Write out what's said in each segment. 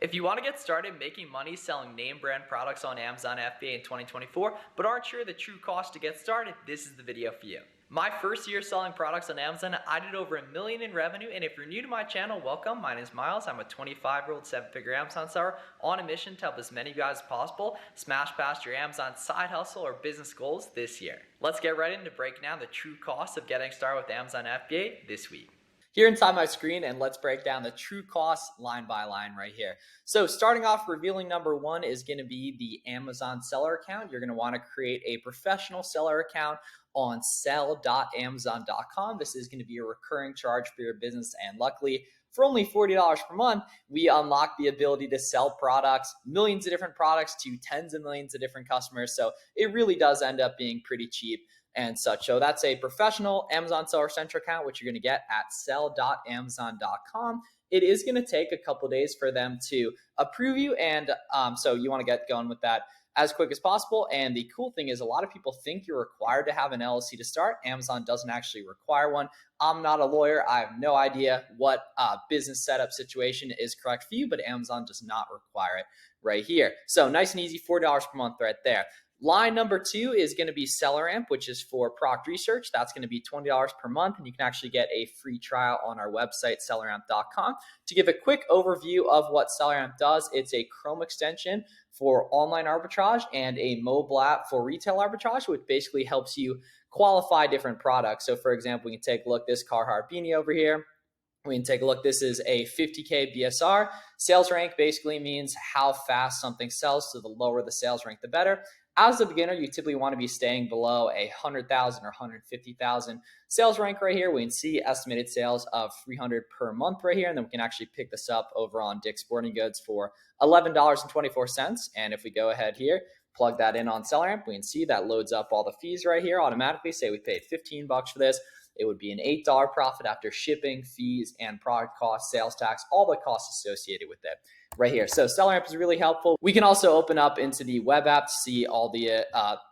If you want to get started making money selling name brand products on Amazon FBA in 2024, but aren't sure the true cost to get started, this is the video for you. My first year selling products on Amazon, I did over $1 million in revenue, and if you're new to my channel, welcome. My name is Miles. I'm a 25-year-old 7-figure Amazon seller on a mission to help as many of you guys as possible smash past your Amazon side hustle or business goals this year. Let's get right into breaking down the true cost of getting started with Amazon FBA this week. Here inside my screen, and let's break down the true costs line by line right here. So starting off, revealing number one is going to be the Amazon seller account. You're going to want to create a professional seller account on sell.amazon.com. This is going to be a recurring charge for your business, and luckily for only $40 per month, we unlock the ability to sell products, millions of different products to tens of millions of different customers. So it really does end up being pretty cheap and such. So that's a professional Amazon Seller Central account, which you're going to get at sell.amazon.com. It is going to take a couple days for them to approve you, and so you want to get going with that as quick as possible. And the cool thing is, a lot of people think you're required to have an LLC to start. Amazon doesn't actually require one. I'm not a lawyer. I have no idea what business setup situation is correct for you, but Amazon does not require it right here. So nice and easy, $4 per month right there. Line number two is going to be SellerAmp, which is for product research. That's going to be $20 per month, and you can actually get a free trial on our website, selleramp.com. To give a quick overview of what SellerAmp does, it's a Chrome extension for online arbitrage and a mobile app for retail arbitrage, which basically helps you qualify different products. So for example, we can take a look at this Carhartt beanie over here. We can take a look. This is a 50K BSR. Sales rank basically means how fast something sells. So the lower the sales rank, the better. As a beginner, you typically want to be staying below 100,000 or 150,000 sales rank right here. We can see estimated sales of 300 per month right here. And then we can actually pick this up over on Dick's Sporting Goods for $11.24. And if we go ahead here, plug that in on SellerAmp, we can see that loads up all the fees right here automatically. Say we paid $15 for this. It would be an $8 profit after shipping, fees, and product costs, sales tax, all the costs associated with it right here. So SellerAmp is really helpful. We can also open up into the web app to see all the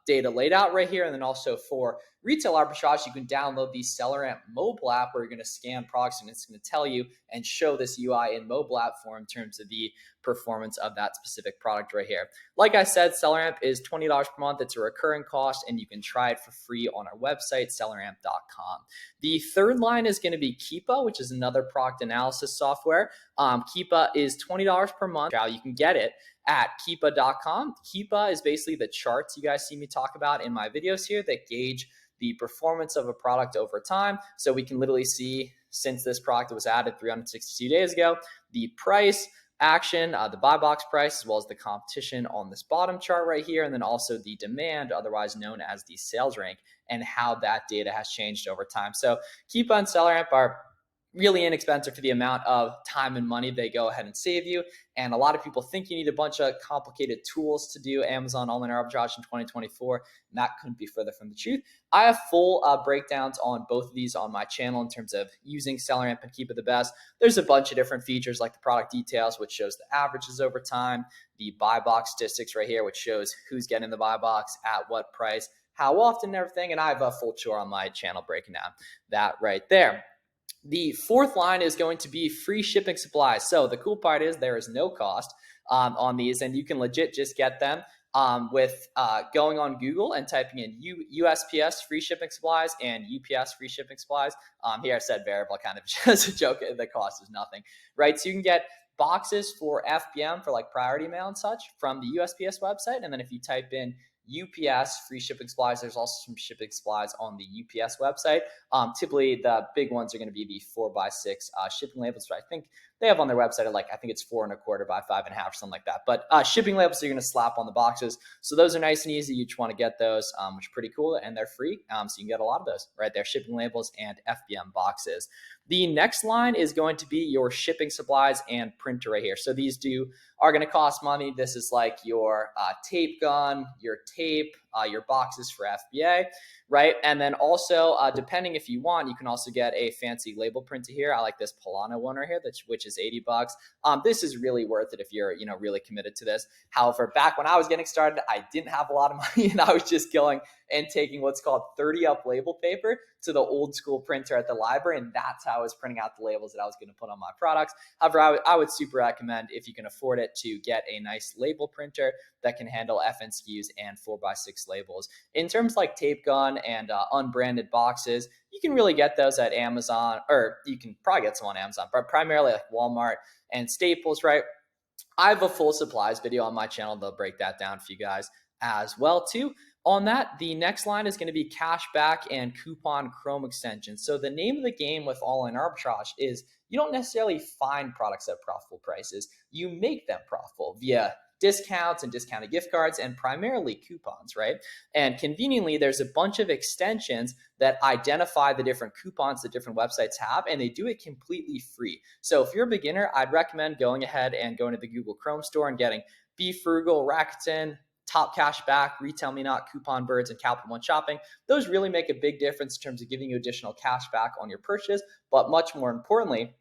data laid out right here. And then also for retail arbitrage, you can download the SellerAmp mobile app where you're going to scan products and it's going to tell you and show this UI in mobile app form in terms of the performance of that specific product right here. Like I said, SellerAmp is $20 per month. It's a recurring cost, and you can try it for free on our website, selleramp.com. The third line is going to be Keepa, which is another product analysis software. Keepa is $20 per month. You can get it at keepa.com. Keepa is basically the charts you guys see me talk about in my videos here that gauge the performance of a product over time. So we can literally see, since this product was added 362 days ago, the price, action, the buy box price, as well as the competition on this bottom chart right here, and then also the demand, otherwise known as the sales rank, and how that data has changed over time. So Keepa and SellerAmp are really inexpensive for the amount of time and money they go ahead and save you. And a lot of people think you need a bunch of complicated tools to do Amazon online arbitrage in 2024. And that couldn't be further from the truth. I have full breakdowns on both of these on my channel in terms of using SellerAmp and Keepa the best. There's a bunch of different features like the product details, which shows the averages over time, the buy box statistics right here, which shows who's getting the buy box at what price, how often, and everything. And I have a full tour on my channel breaking down that right there. The fourth line is going to be free shipping supplies. So the cool part is there is no cost on these, and you can legit just get them with going on Google and typing in USPS free shipping supplies and UPS free shipping supplies. Here I said variable, kind of just a joke. The cost is nothing, right? So you can get boxes for FBM for like priority mail and such from the USPS website. And then if you type in UPS free shipping supplies, there's also some shipping supplies on the UPS website. Typically the big ones are going to be the 4x6 shipping labels, which I think they have on their website at I think it's 4.25 by 5.5 or something like that. But shipping labels are going to slap on the boxes. So those are nice and easy. You just want to get those, which are pretty cool, and they're free. So you can get a lot of those right there, shipping labels and FBM boxes. The next line is going to be your shipping supplies and printer right here. So these are going to cost money. This is like your tape gun, your tape, your boxes for FBA, right? And then also, depending if you want, you can also get a fancy label printer here. I like this Polano one right here, which is $80. This is really worth it if you're, really committed to this. However, back when I was getting started, I didn't have a lot of money, and I was just going and taking what's called 30 up label paper to the old school printer at the library, and that's how I was printing out the labels that I was going to put on my products. However, I would super recommend, if you can afford it, to get a nice label printer that can handle FN SKUs and 4x6 labels. In terms like tape gun and unbranded boxes, you can really get those at Amazon, or you can probably get some on Amazon, but primarily like Walmart and Staples, right? I have a full supplies video on my channel. They'll break that down for you guys as well too. On that, the next line is going to be cashback and coupon Chrome extensions. So the name of the game with online arbitrage is you don't necessarily find products at profitable prices. You make them profitable via discounts and discounted gift cards and primarily coupons, right? And conveniently, there's a bunch of extensions that identify the different coupons that different websites have, and they do it completely free. So if you're a beginner, I'd recommend going ahead and going to the Google Chrome store and getting Be Frugal, Rakuten, Top Cashback, Retail Me Not, Coupon Birds, and Capital One Shopping. Those really make a big difference in terms of giving you additional cash back on your purchase, but much more importantly,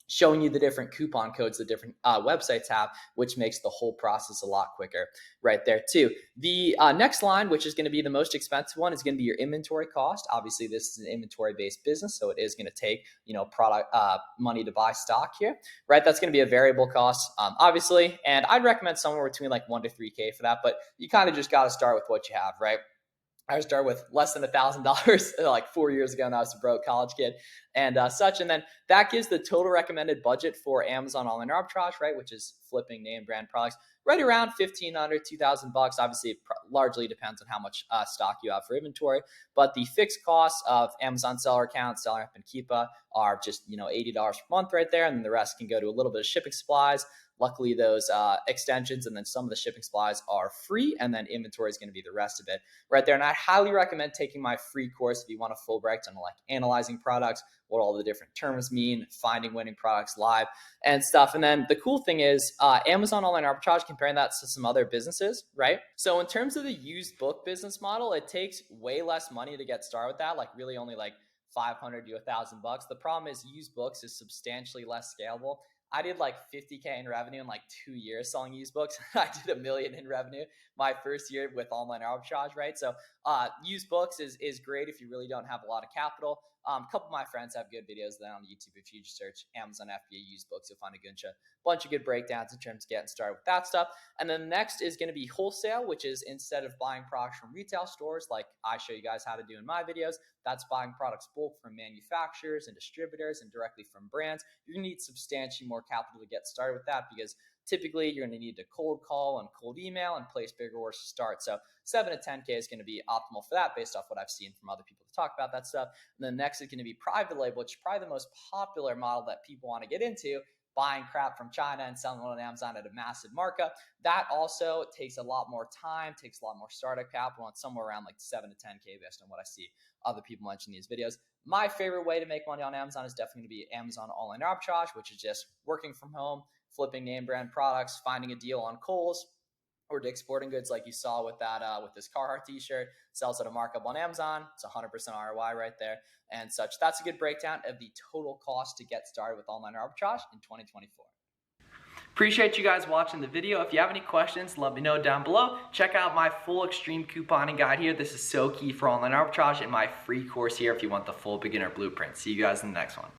showing you the different coupon codes that different websites have, which makes the whole process a lot quicker right there too. The next line, which is going to be the most expensive one, is going to be your inventory cost. Obviously, this is an inventory-based business, so it is going to take, product money to buy stock here, right? That's going to be a variable cost, obviously, and I'd recommend somewhere between like 1 to 3K for that, but you kind of just got to start with what you have, right? I started with less than $1,000 like 4 years ago, and I was a broke college kid and such. And then that gives the total recommended budget for Amazon online arbitrage, right, which is flipping name brand products, right around $1,500, $2,000. Obviously, it largely depends on how much stock you have for inventory. But the fixed costs of Amazon seller account, Seller App, and Keepa are just $80 per month right there, and then the rest can go to a little bit of shipping supplies. Luckily, those extensions and then some of the shipping supplies are free, and then inventory is going to be the rest of it right there. And I highly recommend taking my free course if you want a full breakdown on like analyzing products, what all the different terms mean, finding winning products live and stuff. And then the cool thing is Amazon online arbitrage, comparing that to some other businesses, right? So in terms of the used book business model, it takes way less money to get started with that, like really only like $500 to $1,000. The problem is used books is substantially less scalable. I did like 50K in revenue in like 2 years selling used books. I did $1 million in revenue my first year with online arbitrage, right? So used books is great if you really don't have a lot of capital. A couple of my friends have good videos then on YouTube. If you just search Amazon FBA used books, you'll find a bunch of good breakdowns in terms of getting started with that stuff. And then next is going to be wholesale, which is instead of buying products from retail stores like I show you guys how to do in my videos, that's buying products bulk from manufacturers and distributors and directly from brands. You're going to need substantially more capital to get started with that because typically you're going to need to cold call and cold email and place bigger orders to start. So 7 to 10K is going to be optimal for that based off what I've seen from other people to talk about that stuff. And then next is going to be private label, which is probably the most popular model that people want to get into, buying crap from China and selling it on Amazon at a massive markup. That also takes a lot more time, takes a lot more startup capital, and somewhere around like 7 to 10K based on what I see other people mention in these videos. My favorite way to make money on Amazon is definitely going to be Amazon online arbitrage, which is just working from home, flipping name brand products, finding a deal on Kohl's or Dick's Sporting Goods, like you saw with that with this Carhartt t-shirt, sells at a markup on Amazon. It's 100% ROI right there and such. That's a good breakdown of the total cost to get started with online arbitrage in 2024. Appreciate you guys watching the video. If you have any questions, let me know down below. Check out my full extreme couponing guide here. This is so key for online arbitrage, and my free course here if you want the full beginner blueprint. See you guys in the next one.